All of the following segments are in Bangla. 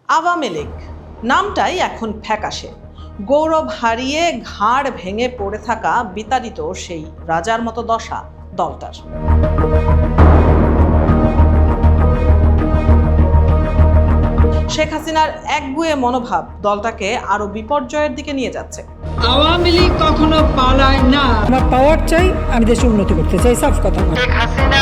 আওয়ামী লীগ নামটাই এখন ফ্যাকাশে। গৌরব হারিয়ে ঘাড় ভেঙে পড়ে থাকা বিতাড়িত সেই রাজার মতো দশা দলটার। শেখ হাসিনার একগুঁয়ে মনোভাব দলটাকে আরো বিপর্যয়ের দিকে নিয়ে যাচ্ছে। আওয়ামী লীগ কখনো পালায় না। আমার পাওয়ার চাই, আমি দেশের উন্নতি করতে চাই, সাফ কথা। শেখ হাসিনা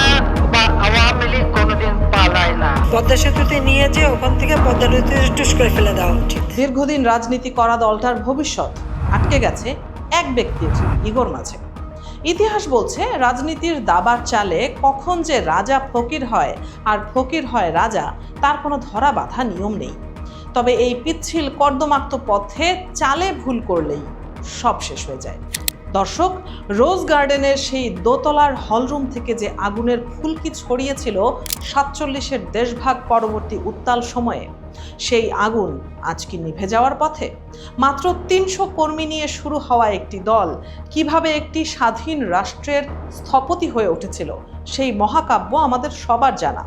বা আওয়ামী লীগ কোনোদিন পালায় না। পদ্মা সেতুতে নিয়ে যে ওখান থেকে পদ্মা নদীতে টুস করে ফেলে দেওয়া উচিত। দীর্ঘদিন রাজনীতি করা দলটার ভবিষ্যৎ আটকে গেছে এক ব্যক্তির ইগোর মাঝে। ইতিহাস বলছে রাজনীতির দাবার চালে কখন যে রাজা ফকির হয় আর ফকির হয় রাজা তার কোনো ধরা বাঁধা নিয়ম নেই। তবে এই পিচ্ছিল কর্দমাক্ত পথে চালে ভুল করলেই সব শেষ হয়ে যায়। দর্শক, রোজ গার্ডেনের সেই দোতলার হলরুম থেকে যে আগুনের ফুলকি ছড়িয়েছিল ৪৭-এর দেশভাগ পরবর্তী উত্তাল সময়ে, সেই আগুন আজ কি নিভে যাওয়ার পথে? মাত্র ৩০০ কর্মী নিয়ে শুরু হওয়া একটি দল কিভাবে একটি স্বাধীন রাষ্ট্রের স্থপতি হয়ে উঠেছিল সেই মহাকাব্য আমাদের সবার জানা।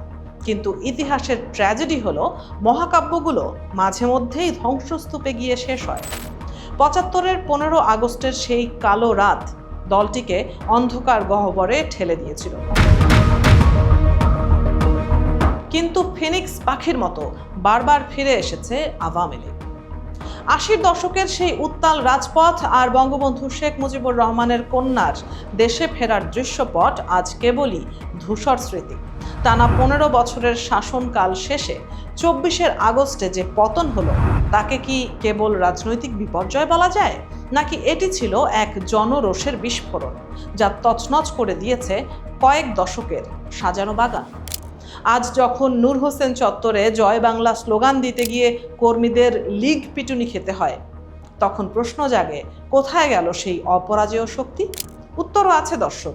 কিন্তু ইতিহাসের ট্র্যাজেডি হলো মহাকাব্যগুলো মাঝে মধ্যেই ধ্বংসস্তূপে গিয়ে শেষ হয়। ৭৫-এর ১৫ আগস্টের সেই কালো রাত দলটিকে অন্ধকার গহ্বরে ঠেলে দিয়েছিল। কিন্তু ফিনিক্স পাখির মতো বারবার ফিরে এসেছে আওয়ামী লীগ। ৮০-র দশকের সেই উত্তাল রাজপথ আর বঙ্গবন্ধু শেখ মুজিবুর রহমানের কন্যার দেশে ফেরার দৃশ্যপট আজ কেবলই ধূসর স্মৃতি। টানা ১৫ বছরের শাসনকাল শেষে ২৪ আগস্টে যে পতন হলো তাকে কি কেবল রাজনৈতিক বিপর্যয় বলা যায়, নাকি এটি ছিল এক জনরোষের বিস্ফোরণ যা তছনছ করে দিয়েছে কয়েক দশকের সাজানো বাগান? আজ যখন নূর হোসেন চত্বরে জয় বাংলা স্লোগান দিতে গিয়ে কর্মীদের লীগ পিটুনি খেতে হয়, তখন প্রশ্ন জাগে কোথায় গেল সেই অপরাজেয় শক্তি? উত্তরও আছে দর্শক,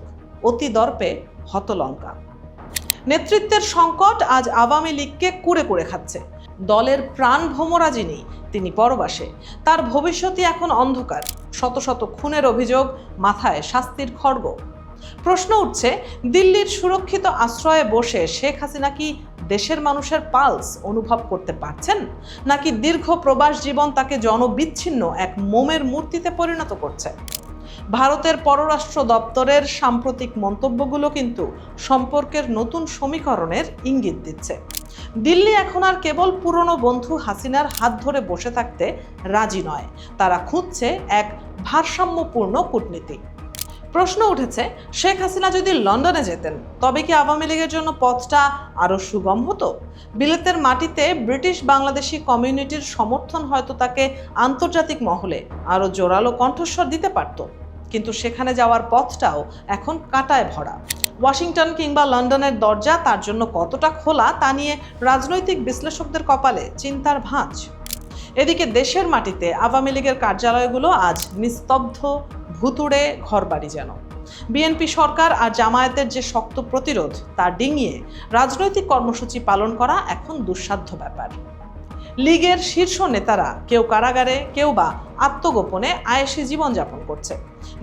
অতি দর্পে হতলঙ্কা। নেতৃত্বের সংকট আজ আওয়ামী লীগকে কুড়ে কুড়ে খাচ্ছে। দলের প্রাণ ভোমরা যিনি, তিনি পরবাসে। তার ভবিষ্যৎই এখন অন্ধকার। শত শত খুনের অভিযোগ, মাথায় শাস্তির খড়গ। প্রশ্ন উঠছে, দিল্লির সুরক্ষিত আশ্রয়ে বসে শেখ হাসিনা কি দেশের মানুষের পালস অনুভব করতে পারছেন, নাকি দীর্ঘ প্রবাস জীবন তাকে জনবিচ্ছিন্ন এক মোমের মূর্তিতে পরিণত করছে? ভারতের পররাষ্ট্র দপ্তরের সাম্প্রতিক মন্তব্যগুলো কিন্তু সম্পর্কের নতুন সমীকরণের ইঙ্গিত দিচ্ছে। দিল্লি এখন আর কেবল পুরনো বন্ধু হাসিনার হাত ধরে বসে থাকতে রাজি নয়, তারা খুঁজছে এক ভারসাম্যপূর্ণ কূটনীতি। প্রশ্ন উঠেছে, শেখ হাসিনা যদি লন্ডনে যেতেন তবে কি আওয়ামী লীগের জন্য পথটা আরো সুগম হতো? বিলেতের মাটিতে ব্রিটিশ বাংলাদেশি কমিউনিটির সমর্থন হয়তো তাকে আন্তর্জাতিক মহলে আরো জোরালো কণ্ঠস্বর দিতে পারত। কিন্তু সেখানে যাওয়ার পথটাও এখন কাঁটায় ভরা। ওয়াশিংটন কিংবা লন্ডনের দরজা তার জন্য কতটা খোলা তা নিয়ে রাজনৈতিক বিশ্লেষকদের কপালে চিন্তার ভাঁজ। এদিকে দেশের মাটিতে আওয়ামী লীগের কার্যালয়গুলো আজ নিস্তব্ধ, ভুতুড়ে ঘরবাড়ি যেন। বিএনপি সরকার আর জামায়াতের যে শক্ত প্রতিরোধ তা ডিঙিয়ে রাজনৈতিক কর্মসূচি পালন করা এখন দুঃসাধ্য ব্যাপার। লীগের শীর্ষ নেতারা কেউ কারাগারে, কেউ বা আত্মগোপনে আয়েশি জীবনযাপন করছে।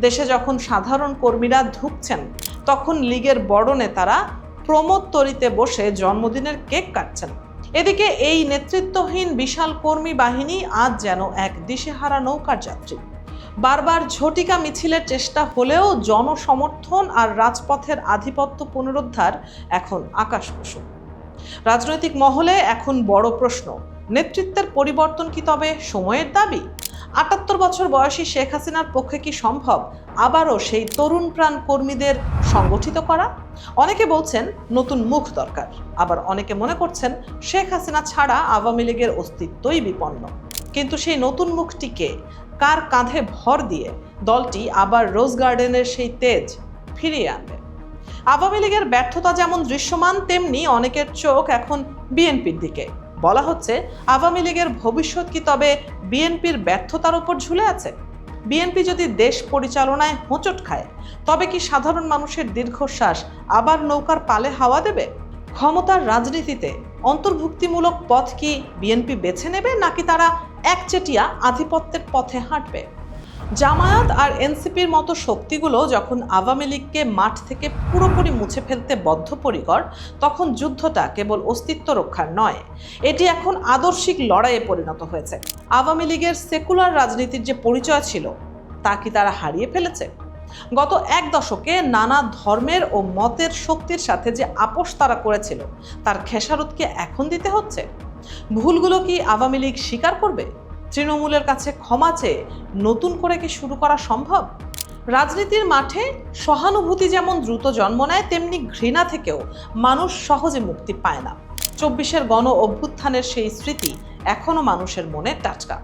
দেশে যখন সাধারণ কর্মীরা ধুঁকছেন, তখন লীগের বড় নেতারা প্রমোদতরীতে বসে জন্মদিনের কেক কাটছেন। এদিকে এই নেতৃত্বহীন বিশাল কর্মী বাহিনী আজ যেন এক দিশেহারা নৌকার যাত্রী। বারবার ঝটিকা মিছিলের চেষ্টা হলেও জনসমর্থন আর রাজপথের আধিপত্য পুনরুদ্ধার এখন আকাশকুসুম। রাজনৈতিক মহলে এখন বড় প্রশ্ন, নেতৃত্বের পরিবর্তন কি তবে সময়ের দাবি? ৭৮ বছর বয়সী শেখ হাসিনার পক্ষে কি সম্ভব আবারও সেই তরুণ প্রাণ কর্মীদের সংগঠিত করা? অনেকে বলছেন নতুন মুখ দরকার, আবার অনেকে মনে করছেন শেখ হাসিনা ছাড়া আওয়ামী লীগের অস্তিত্বই বিপন্ন। কিন্তু সেই নতুন মুখটিকে কার কাঁধে ভর দিয়ে দলটি আবার রোজ গার্ডেনের সেই তেজ ফিরিয়ে আনবে? আওয়ামী লীগের ব্যর্থতা যেমন দৃশ্যমান, তেমনি অনেকের চোখ এখন বিএনপির দিকে। বলা হচ্ছে আওয়ামী লীগের ভবিষ্যৎ কি তবে বিএনপির ব্যর্থতার উপর ঝুলে আছে? বিএনপি যদি দেশ পরিচালনায় হোঁচট খায়, তবে কি সাধারণ মানুষের দীর্ঘশ্বাস আবার নৌকার পালে হাওয়া দেবে? ক্ষমতার রাজনীতিতে অন্তর্ভুক্তিমূলক পথ কি বিএনপি বেছে নেবে, নাকি তারা একচেটিয়া আধিপত্যের পথে হাঁটবে? জামায়াত আর এনসিপির মতো শক্তিগুলো যখন আওয়ামী লীগকে মাঠ থেকে পুরোপুরি মুছে ফেলতে বদ্ধপরিকর, তখন যুদ্ধটা কেবল অস্তিত্ব রক্ষার নয়, এটি এখন আদর্শিক লড়াইয়ে পরিণত হয়েছে। আওয়ামী লীগের সেকুলার রাজনীতির যে পরিচয় ছিল তা কি তারা হারিয়ে ফেলেছে? গত এক দশকে নানা ধর্মের ও মতের শক্তির সাথে যে আপোষ তারা করেছিল তার খেসারত কি এখন দিতে হচ্ছে? ভুলগুলো কি আওয়ামী লীগ স্বীকার করবে? তৃণমূলের কাছে ক্ষমা চেয়ে নতুন করে কি শুরু করা সম্ভব? রাজনীতির মাঠে সহানুভূতি যেমন দ্রুত জন্ম নেয়, তেমনি ঘৃণা থেকেও মানুষ সহজে মুক্তি পায় না। ২৪-এর গণ অভ্যুত্থানের সেই স্মৃতি এখনো মানুষের মনে টাটকা।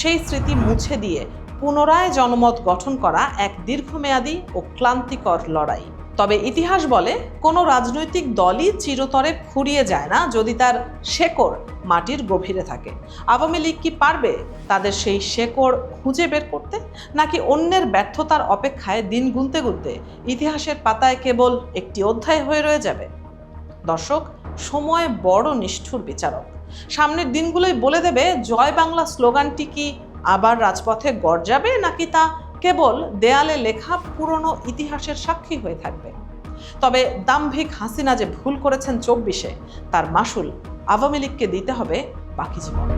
সেই স্মৃতি মুছে দিয়ে পুনরায় জনমত গঠন করা এক দীর্ঘমেয়াদী ও ক্লান্তিকর লড়াই। তবে ইতিহাস বলে, কোনো রাজনৈতিক দলই চিরতরে ফুরিয়ে যায় না যদি তার শেকড় মাটির গভীরে থাকে। আওয়ামী লীগ কি পারবে তাদের সেই শেকড় খুঁজে বের করতে, নাকি অন্যের ব্যর্থতার অপেক্ষায় দিন গুনতে গুনতে ইতিহাসের পাতায় কেবল একটি অধ্যায় হয়ে রয়ে যাবে? দর্শক, সময় বড় নিষ্ঠুর বিচারক। সামনের দিনগুলোই বলে দেবে জয় বাংলা স্লোগানটি কি আবার রাজপথে গর্জাবে, নাকি তা কেবল দেয়ালে লেখা পুরনো ইতিহাসের সাক্ষী হয়ে থাকবে। তবে দাম্ভিক হাসিনা যে ভুল করেছেন ২৪-এ, তার মাসুল আওয়ামী লীগকে দিতে হবে বাকি জীবন।